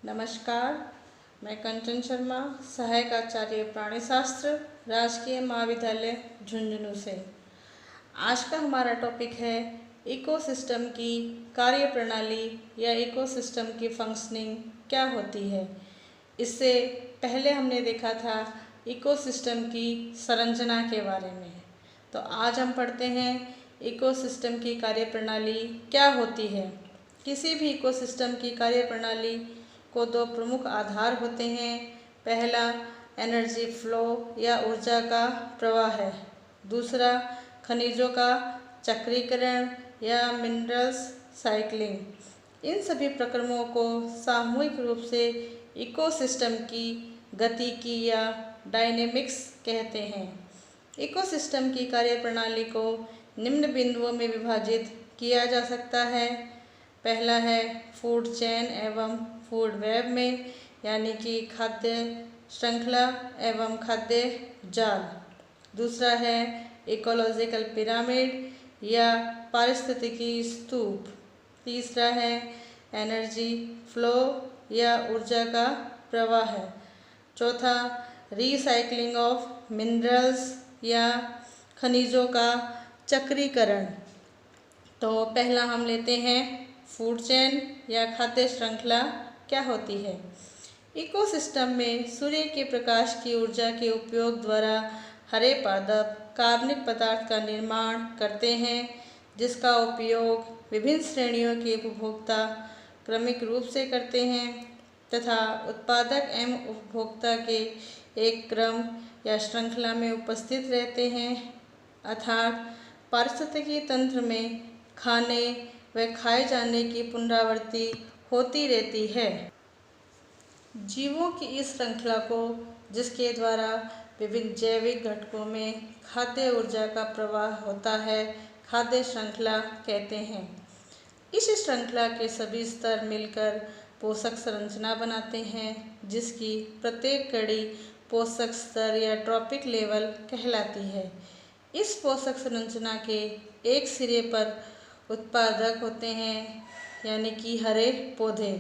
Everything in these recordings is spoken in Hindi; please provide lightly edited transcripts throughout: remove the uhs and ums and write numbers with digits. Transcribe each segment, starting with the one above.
नमस्कार, मैं कंचन शर्मा, सहायक आचार्य प्राणीशास्त्र, राजकीय महाविद्यालय झुंझुनू से। आज का हमारा टॉपिक है इकोसिस्टम की कार्यप्रणाली या इकोसिस्टम की फंक्शनिंग क्या होती है। इससे पहले हमने देखा था इकोसिस्टम की संरचना के बारे में। तो आज हम पढ़ते हैं इकोसिस्टम की कार्यप्रणाली क्या होती है। किसी भी इकोसिस्टम की कार्यप्रणाली को दो प्रमुख आधार होते हैं। पहला एनर्जी फ्लो या ऊर्जा का प्रवाह है। दूसरा खनिजों का चक्रीकरण या मिनरल्स साइक्लिंग। इन सभी प्रक्रमों को सामूहिक रूप से इकोसिस्टम की गतिकी या डायनेमिक्स कहते हैं। इकोसिस्टम की कार्यप्रणाली को निम्न बिंदुओं में विभाजित किया जा सकता है। पहला है फूड चेन एवं फूड वेब में, यानी कि खाद्य श्रृंखला एवं खाद्य जाल। दूसरा है इकोलॉजिकल पिरामिड या पारिस्थितिकी स्तूप। तीसरा है एनर्जी फ्लो या ऊर्जा का प्रवाह है। चौथा रिसाइकलिंग ऑफ मिनरल्स या खनिजों का चक्रीकरण। तो पहला हम लेते हैं फूड चेन या खाद्य श्रृंखला क्या होती है। इकोसिस्टम में सूर्य के प्रकाश की ऊर्जा के उपयोग द्वारा हरे पादप कार्बनिक पदार्थ का निर्माण करते हैं, जिसका उपयोग विभिन्न श्रेणियों के उपभोक्ता क्रमिक रूप से करते हैं तथा उत्पादक एवं उपभोक्ता के एक क्रम या श्रृंखला में उपस्थित रहते हैं, अर्थात पारिस्थितिकी तंत्र में खाने व खाए जाने की पुनरावृत्ति होती रहती है। जीवों की इस श्रृंखला को, जिसके द्वारा विभिन्न जैविक घटकों में खाद्य ऊर्जा का प्रवाह होता है, खाद्य श्रृंखला कहते हैं। इस श्रृंखला के सभी स्तर मिलकर पोषक संरचना बनाते हैं, जिसकी प्रत्येक कड़ी पोषक स्तर या ट्रॉपिक लेवल कहलाती है। इस पोषक संरचना के एक सिरे पर उत्पादक होते हैं, यानी कि हरे पौधे,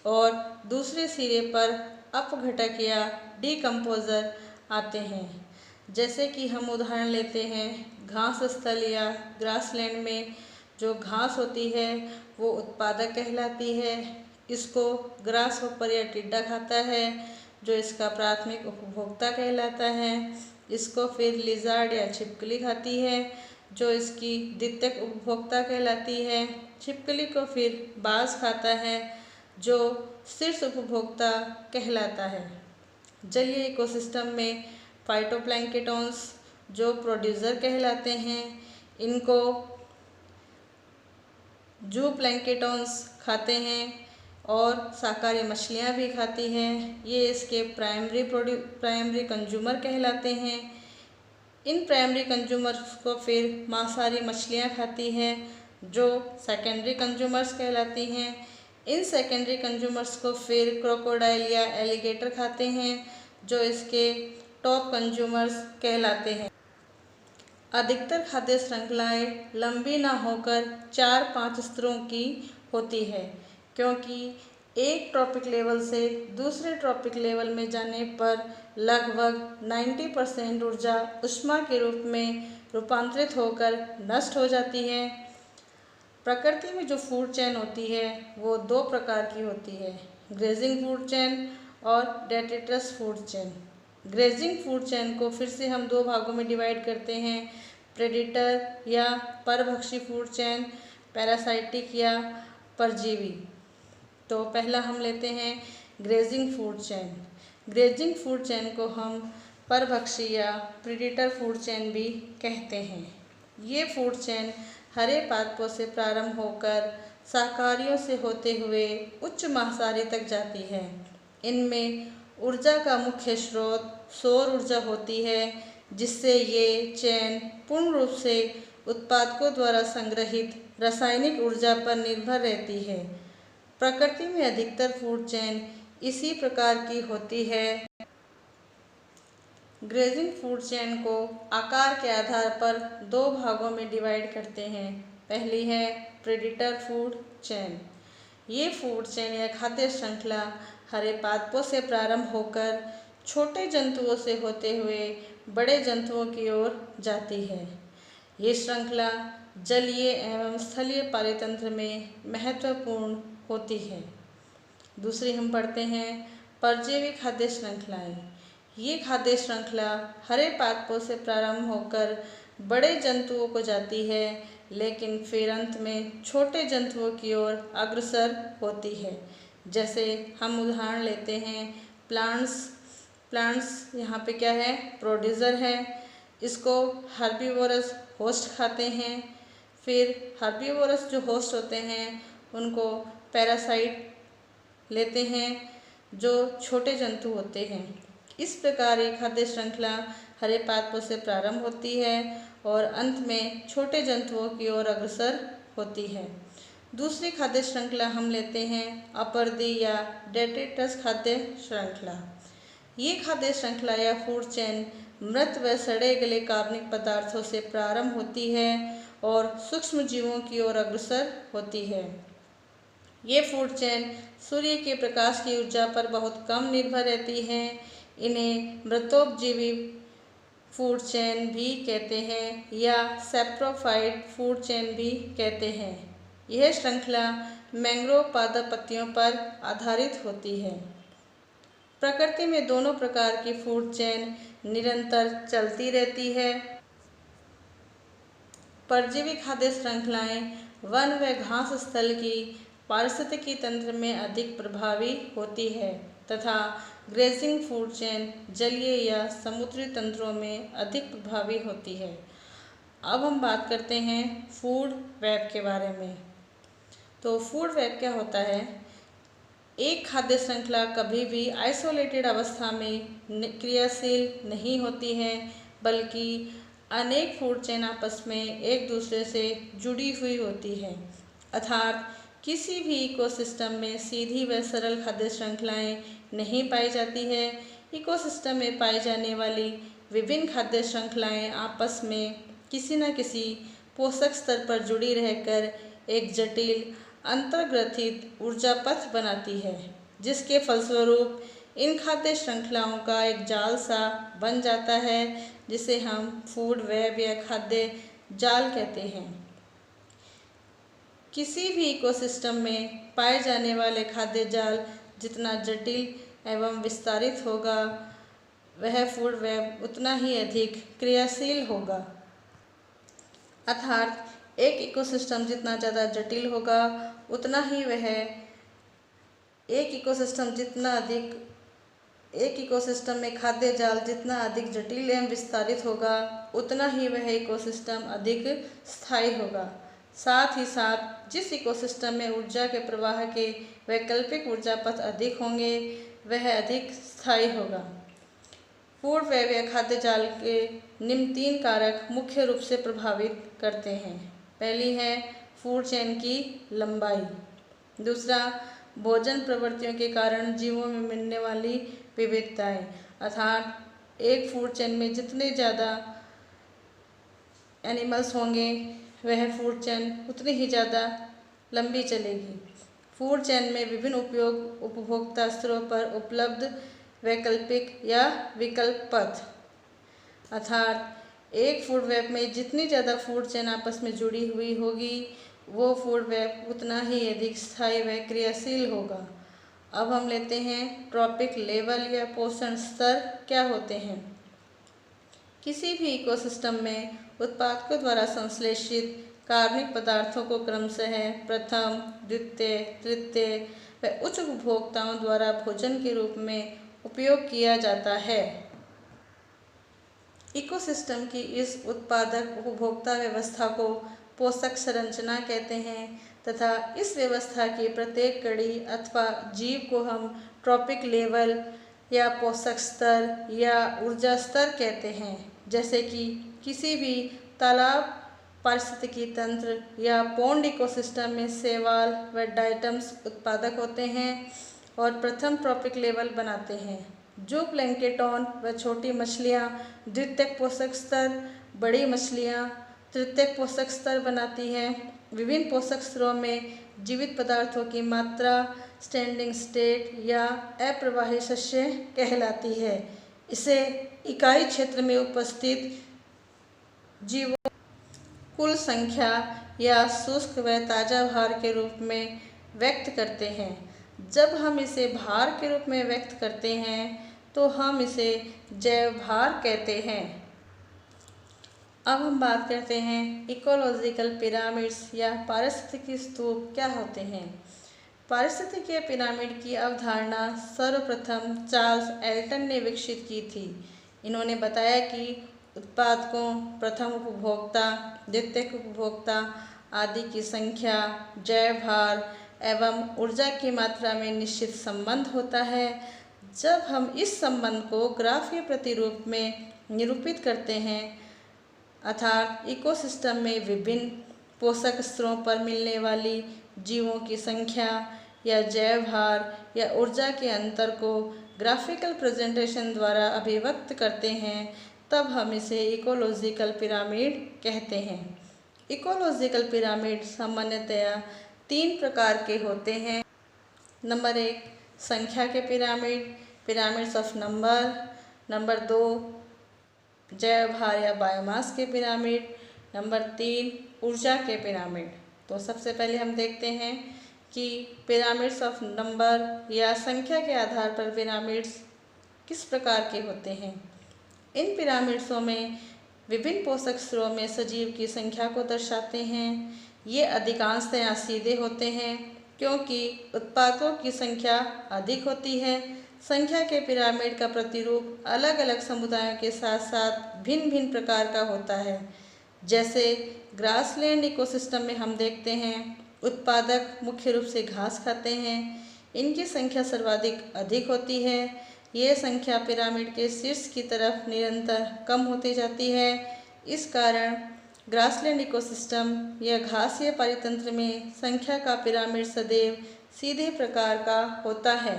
और दूसरे सिरे पर अपघटक या डिकम्पोजर आते हैं। जैसे कि हम उदाहरण लेते हैं, घास स्थल या ग्रासलैंड में जो घास होती है वो उत्पादक कहलाती है। इसको ग्रास होपर या टिड्डा खाता है, जो इसका प्राथमिक उपभोक्ता कहलाता है। इसको फिर लिजार्ड या छिपकली खाती है, जो इसकी द्वितीयक उपभोक्ता कहलाती है। छिपकली को फिर बाज खाता है, जो शीर्ष उपभोक्ता कहलाता है। जलीय इकोसिस्टम में फाइटोप्लैंक्टन्स जो प्रोड्यूसर कहलाते हैं, इनको जूप्लैंक्टन्स खाते हैं और शाकाहारी मछलियाँ भी खाती हैं। ये इसके प्राइमरी कंज्यूमर कहलाते हैं। इन प्राइमरी कंज्यूमर्स को फिर मांसाहारी मछलियाँ खाती हैं, जो सेकेंडरी कंज्यूमर्स कहलाती हैं। इन सेकेंडरी कंज्यूमर्स को फिर क्रोकोडाइल या एलिगेटर खाते हैं, जो इसके टॉप कंज्यूमर्स कहलाते हैं। अधिकतर खाद्य श्रृंखलाएँ लंबी न होकर 4-5 स्तरों की होती है, क्योंकि एक ट्रॉपिक लेवल से दूसरे ट्रॉपिक लेवल में जाने पर लगभग 90% ऊर्जा ऊष्मा के रूप में रूपांतरित होकर नष्ट हो जाती है। प्रकृति में जो फूड चेन होती है वो दो प्रकार की होती है, ग्रेजिंग फूड चेन और detritus food chain. Grazing food chain को फिर से हम दो भागों में डिवाइड करते हैं, प्रेडेटर या परभक्षी फूड चेन, पैरासाइटिक या परजीवी। तो पहला हम लेते हैं grazing food chain. Grazing food chain को हम परभक्षी या प्रेडेटर फूड चेन भी कहते हैं। ये फूड चेन हरे पादपों से प्रारंभ होकर शाकाहारियों से होते हुए उच्च मांसाहारी तक जाती है। इनमें ऊर्जा का मुख्य स्रोत सौर ऊर्जा होती है, जिससे ये चेन पूर्ण रूप से उत्पादकों द्वारा संग्रहित रासायनिक ऊर्जा पर निर्भर रहती है। प्रकृति में अधिकतर फूड चेन इसी प्रकार की होती है। ग्रेजिंग फूड चेन को आकार के आधार पर दो भागों में डिवाइड करते हैं। पहली है प्रेडेटर फूड चेन। ये फूड चेन या खाद्य श्रृंखला हरे पादपों से प्रारंभ होकर छोटे जंतुओं से होते हुए बड़े जंतुओं की ओर जाती है। ये श्रृंखला जलीय एवं स्थलीय पारितंत्र में महत्वपूर्ण होती है। दूसरी हम पढ़ते हैं परजीवी खाद्य श्रृंखलाएं। ये खाद्य श्रृंखला हरे पादपों से प्रारंभ होकर बड़े जंतुओं को जाती है, लेकिन फिर अंत में छोटे जंतुओं की ओर अग्रसर होती है। जैसे हम उदाहरण लेते हैं प्लांट्स यहाँ पे क्या है, प्रोड्यूसर है। इसको हर्बीवोरस होस्ट खाते हैं। फिर हर्बीवोरस जो होस्ट होते हैं उनको पैरासाइट लेते हैं जो छोटे जंतु होते हैं। इस प्रकार ये खाद्य श्रृंखला हरे पादपों से प्रारंभ होती है और अंत में छोटे जंतुओं की ओर अग्रसर होती है। दूसरी खाद्य श्रृंखला हम लेते हैं अपरदी या डेट्रिटस खाद्य श्रृंखला। ये खाद्य श्रृंखला या फूड चेन मृत व सड़े गले कार्बनिक पदार्थों से प्रारंभ होती है और सूक्ष्म जीवों की ओर अग्रसर होती है। ये फूड चेन सूर्य के प्रकाश की ऊर्जा पर बहुत कम निर्भर रहती हैं। इन्हें मृतोपजीवी फूड चेन भी कहते हैं या सैप्रोफाइट फूड चेन भी कहते हैं। यह श्रृंखला मैंग्रोव पादप पत्तियों पर आधारित होती है। प्रकृति में दोनों प्रकार की फूड चेन निरंतर चलती रहती है। परजीवी खाद्य श्रृंखलाएं वन व घास स्थल की पारिस्थितिकी तंत्र में अधिक प्रभावी होती है तथा ग्रेजिंग फूड चेन जलीय या समुद्री तंत्रों में अधिक प्रभावी होती है। अब हम बात करते हैं फूड वेब के बारे में। तो फूड वेब क्या होता है? एक खाद्य श्रृंखला कभी भी आइसोलेटेड अवस्था में क्रियाशील नहीं होती है, बल्कि अनेक फूड चेन आपस में एक दूसरे से जुड़ी हुई होती है। अर्थात किसी भी इकोसिस्टम में सीधी व सरल खाद्य श्रृंखलाएं नहीं पाई जाती है। इकोसिस्टम में पाई जाने वाली विभिन्न खाद्य श्रृंखलाएं आपस में किसी न किसी पोषक स्तर पर जुड़ी रहकर एक जटिल अंतर्ग्रथित ऊर्जा पथ बनाती है, जिसके फलस्वरूप इन खाद्य श्रृंखलाओं का एक जाल सा बन जाता है, जिसे हम फूड वेब या खाद्य जाल कहते हैं। किसी भी इकोसिस्टम में पाए जाने वाले खाद्य जाल जितना जटिल एवं विस्तारित होगा, वह फूड वेब उतना ही अधिक क्रियाशील होगा। अर्थात एक इकोसिस्टम जितना ज़्यादा जटिल होगा, उतना ही वह एक इकोसिस्टम में खाद्य जाल जितना अधिक जटिल एवं विस्तारित होगा, उतना ही वह इकोसिस्टम अधिक स्थायी होगा। साथ ही साथ जिस इकोसिस्टम में ऊर्जा के प्रवाह के वैकल्पिक ऊर्जा पथ अधिक होंगे, वह अधिक स्थायी होगा। फूड वेब या खाद्य जाल के निम्न 3 कारक मुख्य रूप से प्रभावित करते हैं। पहली है फूड चेन की लंबाई। दूसरा, भोजन प्रवृत्तियों के कारण जीवों में मिलने वाली विविधताएं। अर्थात एक फूड चेन में जितने ज़्यादा एनिमल्स होंगे, वह फूड चेन उतनी ही ज़्यादा लंबी चलेगी। फूड चेन में विभिन्न उपभोक्ता स्तरों पर उपलब्ध वैकल्पिक या विकल्प पथ। अर्थात एक फूड वेब में जितनी ज़्यादा फूड चेन आपस में जुड़ी हुई होगी, वो फूड वेब उतना ही अधिक स्थायी व क्रियाशील होगा। अब हम लेते हैं ट्रॉपिक लेवल या पोषण स्तर क्या होते हैं। किसी भी इकोसिस्टम में उत्पादकों द्वारा संश्लेषित कार्बनिक पदार्थों को क्रमशः प्रथम, द्वितीय, तृतीय व उच्च उपभोक्ताओं द्वारा भोजन के रूप में उपयोग किया जाता है। इकोसिस्टम की इस उत्पादक उपभोक्ता व्यवस्था को पोषक संरचना कहते हैं तथा इस व्यवस्था की प्रत्येक कड़ी अथवा जीव को हम ट्रॉपिक लेवल या पोषक स्तर या ऊर्जा स्तर कहते हैं। जैसे कि किसी भी तालाब पारिस्थितिकी तंत्र या पॉन्ड इकोसिस्टम में शैवाल व डायटम्स उत्पादक होते हैं और प्रथम ट्रॉपिक लेवल बनाते हैं। जो प्लैंकेटॉन व छोटी मछलियाँ द्वितीयक पोषक स्तर, बड़ी मछलियाँ तृतीयक पोषक स्तर बनाती हैं। विभिन्न पोषक स्तरों में जीवित पदार्थों की मात्रा स्टैंडिंग स्टेट या अप्रवाही शस्य कहलाती है। इसे इकाई क्षेत्र में उपस्थित जीवों कुल संख्या या शुष्क व ताज़ा भार के रूप में व्यक्त करते हैं। जब हम इसे भार के रूप में व्यक्त करते हैं तो हम इसे जैव भार कहते हैं। अब हम बात करते हैं इकोलॉजिकल पिरामिड्स या पारिस्थितिकी स्तूप क्या होते हैं। पारिस्थितिकीय पिरामिड की अवधारणा सर्वप्रथम चार्ल्स एल्टन ने विकसित की थी। इन्होंने बताया कि उत्पादकों, प्रथम उपभोक्ता, द्वितीयक उपभोक्ता आदि की संख्या, जैव भार एवं ऊर्जा की मात्रा में निश्चित संबंध होता है। जब हम इस संबंध को ग्राफीय प्रतिरूप में निरूपित करते हैं, अर्थात इकोसिस्टम में विभिन्न पोषक स्तरों पर मिलने वाली जीवों की संख्या या जैव भार या ऊर्जा के अंतर को ग्राफिकल प्रेजेंटेशन द्वारा अभिव्यक्त करते हैं, तब हम इसे इकोलॉजिकल पिरामिड कहते हैं। इकोलॉजिकल पिरामिड सामान्यतया 3 प्रकार के होते हैं। नंबर 1 संख्या के pyramid, pyramids of number. Number 2 जैव भार या बायोमास के पिरामिड। नंबर 3 ऊर्जा के पिरामिड। तो सबसे पहले हम देखते हैं कि पिरामिड्स ऑफ नंबर या संख्या के आधार पर पिरामिड्स किस प्रकार के होते हैं। इन पिरामिड्सों में विभिन्न पोषक स्तरों में सजीव की संख्या को दर्शाते हैं। ये अधिकांशतः सीधे होते हैं क्योंकि उत्पादों की संख्या अधिक होती है। संख्या के पिरामिड का प्रतिरूप अलग अलग समुदायों के साथ साथ भिन्न भिन्न प्रकार का होता है। जैसे ग्रासलैंड इकोसिस्टम में हम देखते हैं उत्पादक मुख्य रूप से घास खाते हैं। इनकी संख्या सर्वाधिक अधिक होती है। ये संख्या पिरामिड के शीर्ष की तरफ निरंतर कम होती जाती है। इस कारण ग्रासलैंड इकोसिस्टम या घासीय पारितंत्र में संख्या का पिरामिड सदैव सीधे प्रकार का होता है।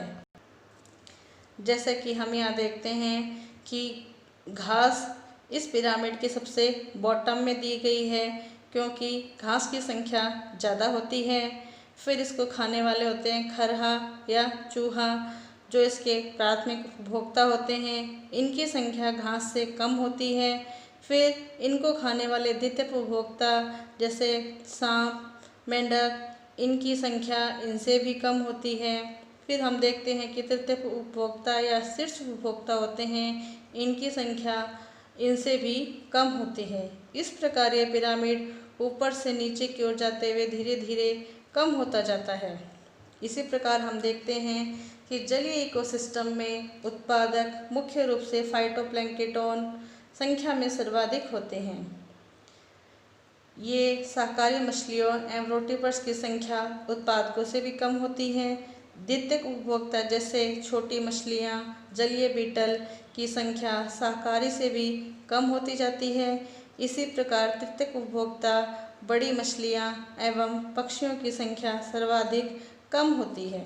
जैसे कि हम यहाँ देखते हैं कि घास इस पिरामिड के सबसे बॉटम में दी गई है क्योंकि घास की संख्या ज़्यादा होती है। फिर इसको खाने वाले होते हैं खरहा या चूहा, जो इसके प्राथमिक उपभोक्ता होते हैं। इनकी संख्या घास से कम होती है। फिर इनको खाने वाले द्वितीय उपभोक्ता जैसे सांप, मेंढक, इनकी संख्या इनसे भी कम होती है। फिर हम देखते हैं कि तृतीय उपभोक्ता या शीर्ष उपभोक्ता होते हैं, इनकी संख्या इनसे भी कम होती है। इस प्रकार ये पिरामिड ऊपर से नीचे की ओर जाते हुए धीरे धीरे कम होता जाता है। इसी प्रकार हम देखते हैं कि जलीय इकोसिस्टम में उत्पादक मुख्य रूप से फाइटोप्लैंक्टन संख्या में सर्वाधिक होते हैं। ये शाकाहारी मछलियों एवं रोटिपर्स की संख्या उत्पादकों से भी कम होती है। द्वितीयक उपभोक्ता जैसे छोटी मछलियाँ, जलीय बीटल की संख्या शाकाहारी से भी कम होती जाती है। इसी प्रकार तृतीयक उपभोक्ता बड़ी मछलियाँ एवं पक्षियों की संख्या सर्वाधिक कम होती है।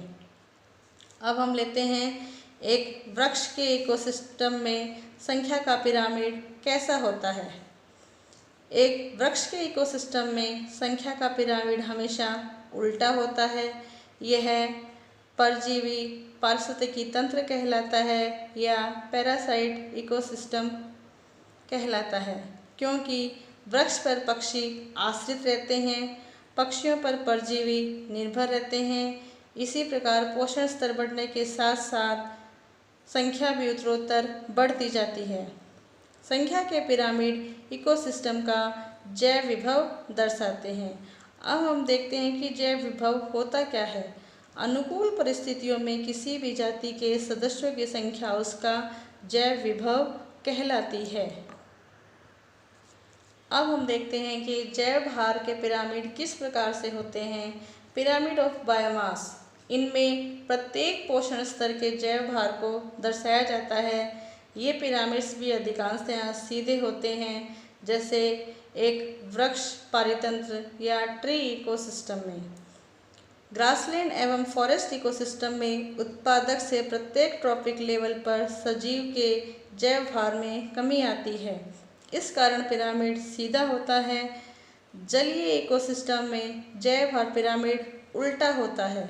अब हम लेते हैं एक वृक्ष के इकोसिस्टम में संख्या का पिरामिड कैसा होता है। एक वृक्ष के इकोसिस्टम में संख्या का पिरामिड हमेशा उल्टा होता है। यह परजीवी पारिस्थितिकी तंत्र कहलाता है या पैरासाइट इकोसिस्टम कहलाता है, क्योंकि वृक्ष पर पक्षी आश्रित रहते हैं, पक्षियों पर परजीवी निर्भर रहते हैं। इसी प्रकार पोषण स्तर बढ़ने के साथ साथ संख्या भी उत्तरोत्तर बढ़ती जाती है। संख्या के पिरामिड इकोसिस्टम का जैव विभव दर्शाते हैं। अब हम देखते हैं कि जैव विभव होता क्या है। अनुकूल परिस्थितियों में किसी भी जाति के सदस्यों की संख्या उसका जैव विभव कहलाती है। अब हम देखते हैं कि जैव भार के पिरामिड किस प्रकार से होते हैं। पिरामिड ऑफ बायोमास, इनमें प्रत्येक पोषण स्तर के जैव भार को दर्शाया जाता है। ये पिरामिड्स भी अधिकांशतः सीधे होते हैं, जैसे एक वृक्ष पारितंत्र या ट्री इकोसिस्टम में। ग्रासलैंड एवं फॉरेस्ट इकोसिस्टम में उत्पादक से प्रत्येक ट्रॉपिक लेवल पर सजीव के जैव भार में कमी आती है। इस कारण पिरामिड सीधा होता है। जलीय इकोसिस्टम में जैव भार पिरामिड उल्टा होता है,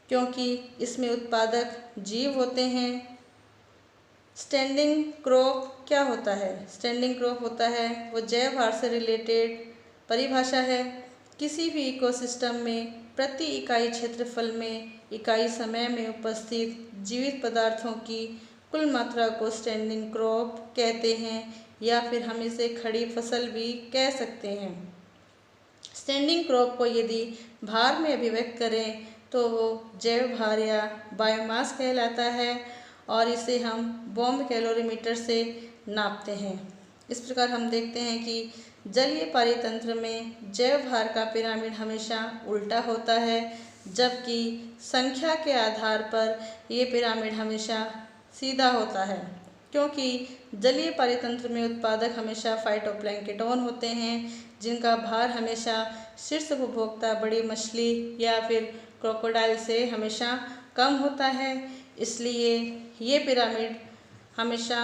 क्योंकि इसमें उत्पादक जीव होते हैं। स्टैंडिंग क्रॉप क्या होता है? स्टैंडिंग क्रॉप होता है वो जैव भार से रिलेटेड परिभाषा है। किसी भी इकोसिस्टम में प्रति इकाई क्षेत्रफल में इकाई समय में उपस्थित जीवित पदार्थों की कुल मात्रा को स्टैंडिंग क्रॉप कहते हैं, या फिर हम इसे खड़ी फसल भी कह सकते हैं। स्टैंडिंग क्रॉप को यदि भार में अभिव्यक्त करें तो वो जैव भार या बायोमास कहलाता है, और इसे हम बॉम्ब कैलोरीमीटर से नापते हैं। इस प्रकार हम देखते हैं कि जलीय पारितंत्र में जैव भार का पिरामिड हमेशा उल्टा होता है, जबकि संख्या के आधार पर ये पिरामिड हमेशा सीधा होता है, क्योंकि जलीय पारितंत्र में उत्पादक हमेशा फाइटोप्लैंक्टन होते हैं, जिनका भार हमेशा शीर्ष उपभोक्ता बड़ी मछली या फिर क्रोकोडाइल से हमेशा कम होता है। इसलिए ये पिरामिड हमेशा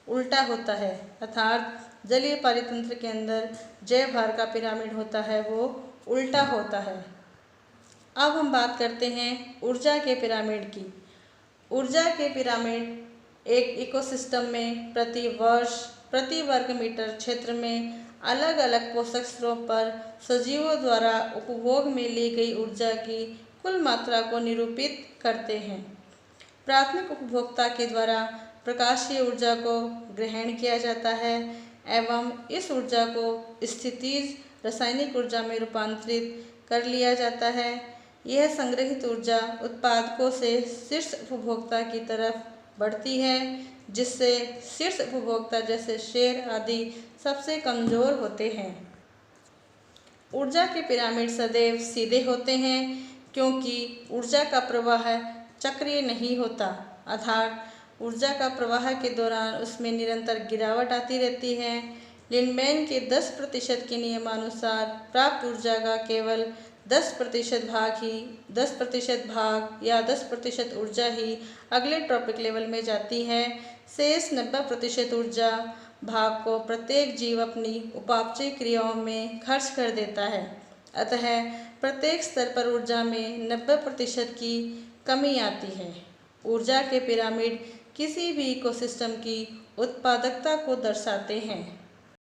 उल्टा होता है, अर्थात जलीय पारितंत्र के अंदर जैव भार का पिरामिड होता है वो उल्टा होता है। अब हम बात करते हैं ऊर्जा के पिरामिड की। ऊर्जा के पिरामिड एक इकोसिस्टम में प्रति वर्ष प्रति वर्ग मीटर क्षेत्र में अलग अलग पोषक स्रोत पर सजीवों द्वारा उपभोग में ली गई ऊर्जा की कुल मात्रा को निरूपित करते हैं। प्राथमिक उपभोक्ता के द्वारा प्रकाशीय ऊर्जा को ग्रहण किया जाता है एवं इस ऊर्जा को स्थितिज रासायनिक ऊर्जा में रूपांतरित कर लिया जाता है। यह संग्रहित ऊर्जा उत्पादकों से शीर्ष उपभोक्ता की तरफ बढ़ती है, जिससे शीर्ष उपभोक्ता जैसे शेर आदि सबसे कमजोर होते हैं। ऊर्जा के पिरामिड सदैव सीधे होते हैं, क्योंकि ऊर्जा का प्रवाह चक्रीय नहीं होता, अर्थात ऊर्जा का प्रवाह के दौरान उसमें निरंतर गिरावट आती रहती है। लिंडमैन के 10% के नियमानुसार प्राप्त ऊर्जा का केवल 10% भाग या 10% ऊर्जा ही अगले ट्रॉपिक लेवल में जाती है। शेष 90% ऊर्जा भाग को प्रत्येक जीव अपनी उपापचय क्रियाओं में खर्च कर देता है। अतः प्रत्येक स्तर पर ऊर्जा में 90% की कमी आती है। ऊर्जा के पिरामिड किसी भी इकोसिस्टम की उत्पादकता को दर्शाते हैं।